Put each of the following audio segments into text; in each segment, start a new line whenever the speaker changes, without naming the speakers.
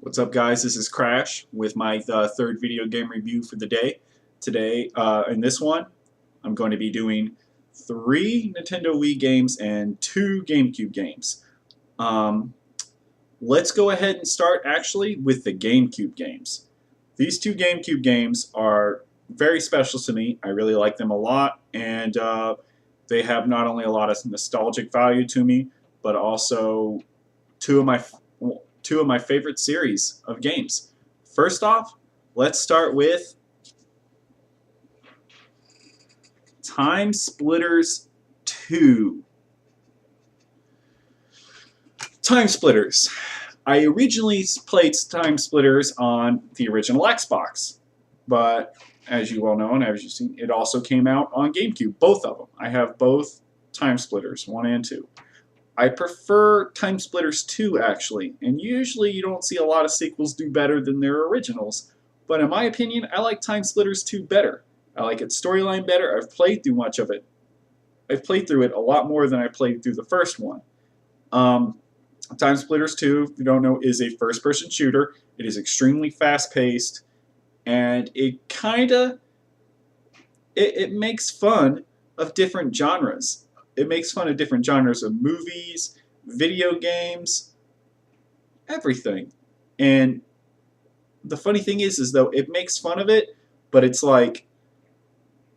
What's up, guys? This is Crash with my third video game review for the day. Today, in this one, I'm going to be doing 3 Nintendo Wii games and 2 GameCube games. Um, let's go ahead and start actually with the GameCube games. These 2 GameCube games are very special to me. I really like them a lot, and they have not only a lot of nostalgic value to me, but also two of my favorite series of games. First off, let's start with Time Splitters 2. Time Splitters. I originally played Time Splitters on the original Xbox, but as you well know and as you've seen, it also came out on GameCube, both of them. I have both Time Splitters, 1 and 2. I prefer Time Splitters 2, actually, and usually you don't see a lot of sequels do better than their originals, but in my opinion, I like Time Splitters 2 better. I like its storyline better. I've played through much of it. I've played through it a lot more than I played through the first one. Time Splitters 2, if you don't know, is a first-person shooter. It is extremely fast-paced, and it makes fun of different genres. It makes fun of different genres of movies, video games, everything. And the funny thing is though, it makes fun of it, but it's like,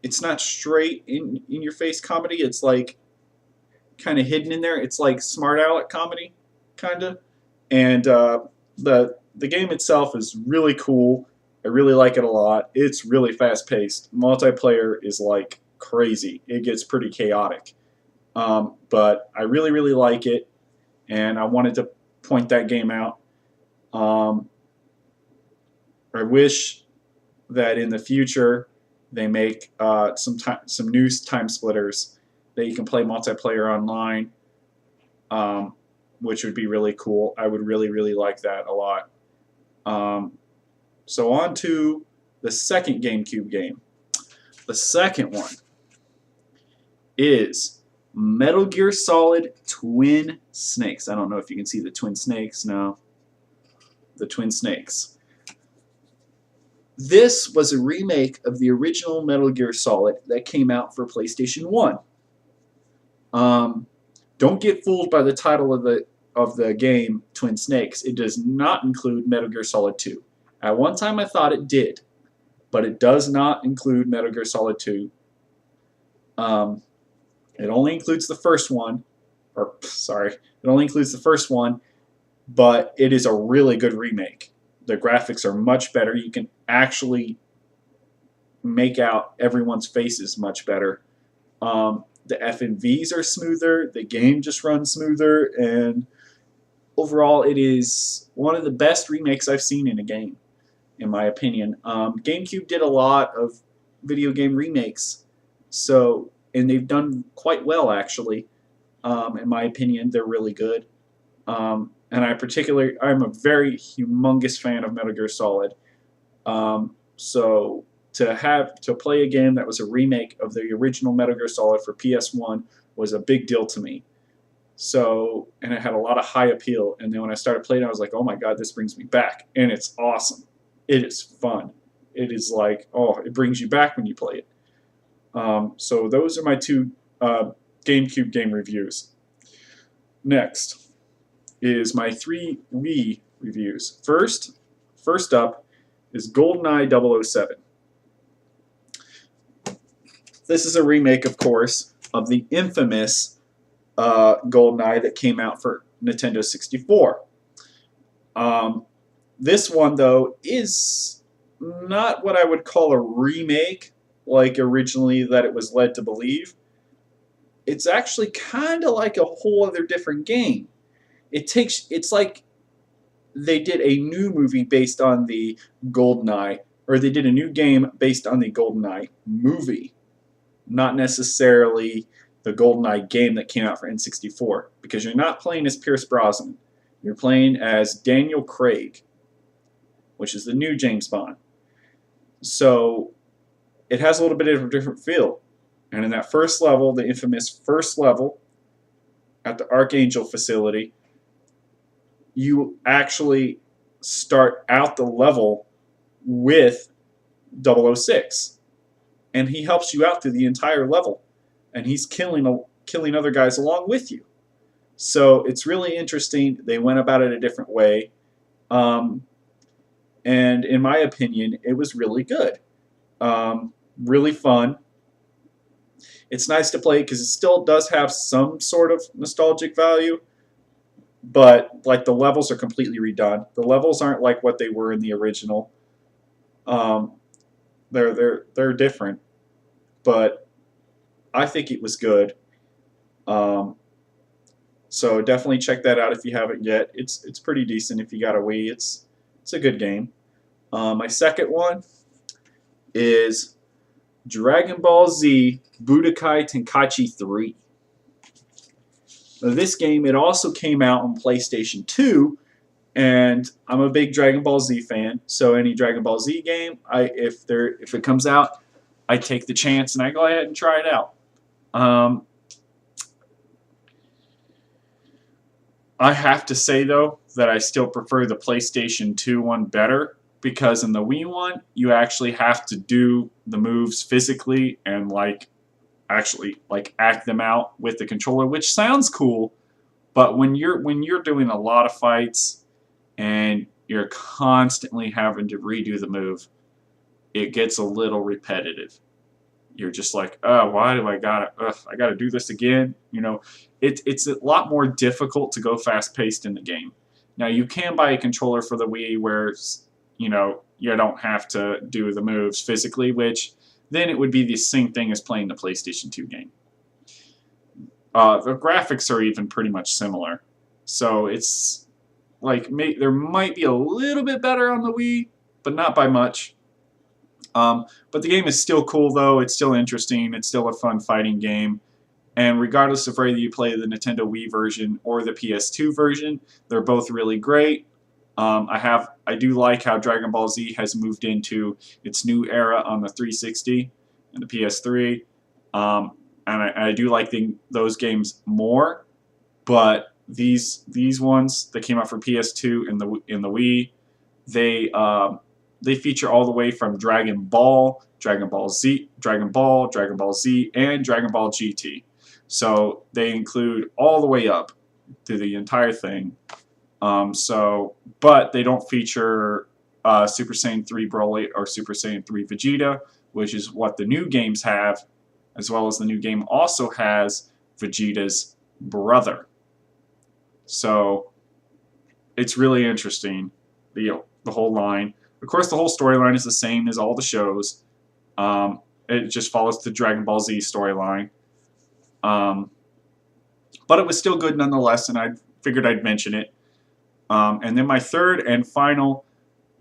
it's not straight in your face comedy. It's like kind of hidden in there. It's like smart aleck comedy, kind of. And the game itself is really cool. I really like it a lot. It's really fast paced. Multiplayer is like crazy. It gets pretty chaotic. But I really, really like it, and I wanted to point that game out. I wish that in the future they make some new Time Splitters that you can play multiplayer online, which would be really cool. I would really, really like that a lot. So on to the second GameCube game. The second one is Metal Gear Solid Twin Snakes. I don't know if you can see the twin snakes. No. The twin snakes. This was a remake of the original Metal Gear Solid that came out for PlayStation 1. Don't get fooled by the title of the game, Twin Snakes. It does not include Metal Gear Solid 2. At one time I thought it did, but it does not include Metal Gear Solid 2. It only includes the first one, it only includes the first one, but it is a really good remake. The graphics are much better. You can actually make out everyone's faces much better. The FMVs are smoother, the game just runs smoother, and overall it is one of the best remakes I've seen in a game, in my opinion. GameCube did a lot of video game remakes, and they've done quite well, actually. In my opinion, they're really good. And I'm a very humongous fan of Metal Gear Solid. So to play a game that was a remake of the original Metal Gear Solid for PS1 was a big deal to me. So, and it had a lot of high appeal. And then when I started playing, I was like, oh my god, this brings me back. And it's awesome. It is fun. It is like, oh, it brings you back when you play it. So those are my 2 GameCube game reviews. Next is my 3 Wii reviews. First up is GoldenEye 007. This is a remake, of course, of the infamous GoldenEye that came out for Nintendo 64. This one, though, is not what I would call a remake, like originally that it was led to believe. It's actually kind of like a whole other different game. It's like they did a new movie based on the GoldenEye, or they did a new game based on the GoldenEye movie, not necessarily the GoldenEye game that came out for N64, because you're not playing as Pierce Brosnan. You're playing as Daniel Craig, which is the new James Bond. So it has a little bit of a different feel. And in that first level, the infamous first level at the Archangel facility, you actually start out the level with 006, and he helps you out through the entire level, and he's killing other guys along with you. So it's really interesting. They went about it a different way, um, and in my opinion, it was really good, really fun. It's nice to play because it still does have some sort of nostalgic value, but like the levels are completely redone. The levels aren't like what they were in the original. Um, they're different, but I think it was good. Um, so definitely check that out if you haven't yet. It's pretty decent if you got a Wii. It's a good game. My second one is Dragon Ball Z Budokai Tenkaichi 3. Now, this game, it also came out on PlayStation 2, and I'm a big Dragon Ball Z fan. So any Dragon Ball Z game, if it comes out, I take the chance and I go ahead and try it out. I have to say though that I still prefer the PlayStation 2 one better, because in the Wii one you actually have to do the moves physically and actually act them out with the controller, which sounds cool, but when you're doing a lot of fights and you're constantly having to redo the move, it gets a little repetitive. You're just like, oh, why do I gotta do this again? You know, it's a lot more difficult to go fast paced in the game. Now you can buy a controller for the Wii where you don't have to do the moves physically, which then it would be the same thing as playing the PlayStation 2 game. The graphics are even pretty much similar, so it's like there might be a little bit better on the Wii, but not by much. But the game is still cool though. It's still interesting. It's still a fun fighting game. And regardless of whether you play the Nintendo Wii version or the PS2 version, they're both really great. I do like how Dragon Ball Z has moved into its new era on the 360 and the PS3. And I do like those games more. But these ones that came out for PS2 and the Wii, they feature all the way from Dragon Ball, Dragon Ball Z, Dragon Ball, Dragon Ball Z, and Dragon Ball GT. So they include all the way up through the entire thing. But they don't feature Super Saiyan 3 Broly or Super Saiyan 3 Vegeta, which is what the new games have, as well as the new game also has Vegeta's brother. So it's really interesting, the whole line. Of course, the whole storyline is the same as all the shows. It just follows the Dragon Ball Z storyline. But it was still good nonetheless, and I figured I'd mention it. And then my third and final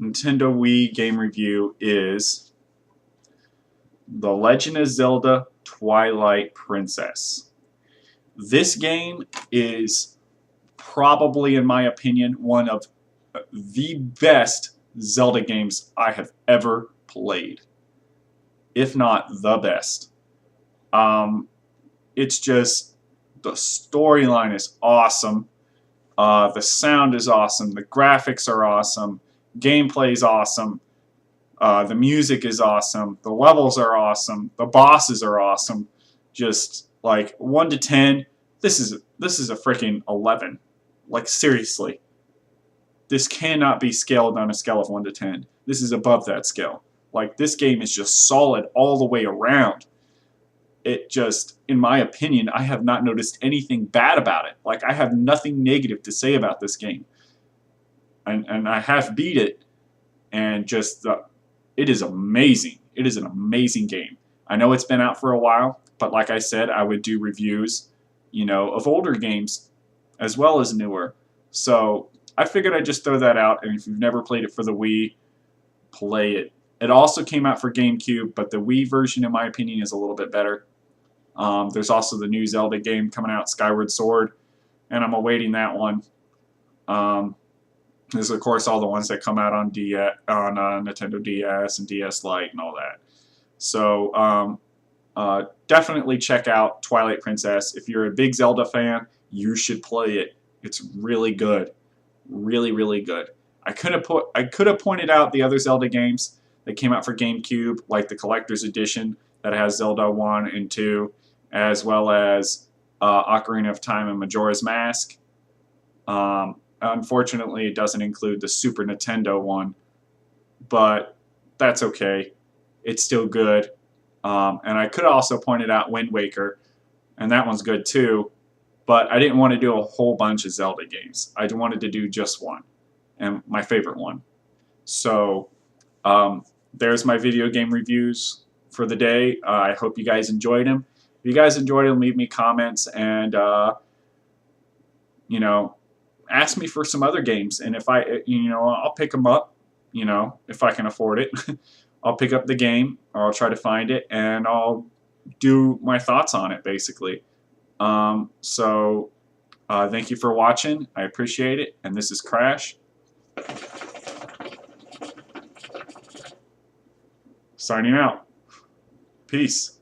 Nintendo Wii game review is The Legend of Zelda Twilight Princess. This game is probably, in my opinion, one of the best Zelda games I have ever played, if not the best. It's just, the storyline is awesome, the sound is awesome, the graphics are awesome, gameplay is awesome, the music is awesome, the levels are awesome, the bosses are awesome. Just like 1 to 10, this is a freaking 11. Like seriously. This cannot be scaled on a scale of 1 to 10. This is above that scale. Like, this game is just solid all the way around. It just, in my opinion, I have not noticed anything bad about it. Like, I have nothing negative to say about this game. And I have beat it, and just, it is amazing. It is an amazing game. I know it's been out for a while, but like I said, I would do reviews, of older games as well as newer. So I figured I'd just throw that out, and if you've never played it for the Wii, play it. It also came out for GameCube, but the Wii version, in my opinion, is a little bit better. There's also the new Zelda game coming out, Skyward Sword, and I'm awaiting that one. There's, of course, all the ones that come out on Nintendo DS and DS Lite and all that. So definitely check out Twilight Princess. If you're a big Zelda fan, you should play it. It's really good. Really, really good. I could have pointed out the other Zelda games that came out for GameCube, like the Collector's Edition that has Zelda 1 and 2, as well as Ocarina of Time and Majora's Mask. Unfortunately, it doesn't include the Super Nintendo one, but that's okay. It's still good. And I could have also pointed out Wind Waker, and that one's good too, but I didn't want to do a whole bunch of Zelda games. I wanted to do just one, and my favorite one. So there's my video game reviews for the day. I hope you guys enjoyed them. If you guys enjoyed them, leave me comments and you know, ask me for some other games, and if I'll pick them up. If I can afford it, I'll pick up the game, or I'll try to find it, and I'll do my thoughts on it, basically. Thank you for watching. I appreciate it, and this is Krash. Signing out. Peace.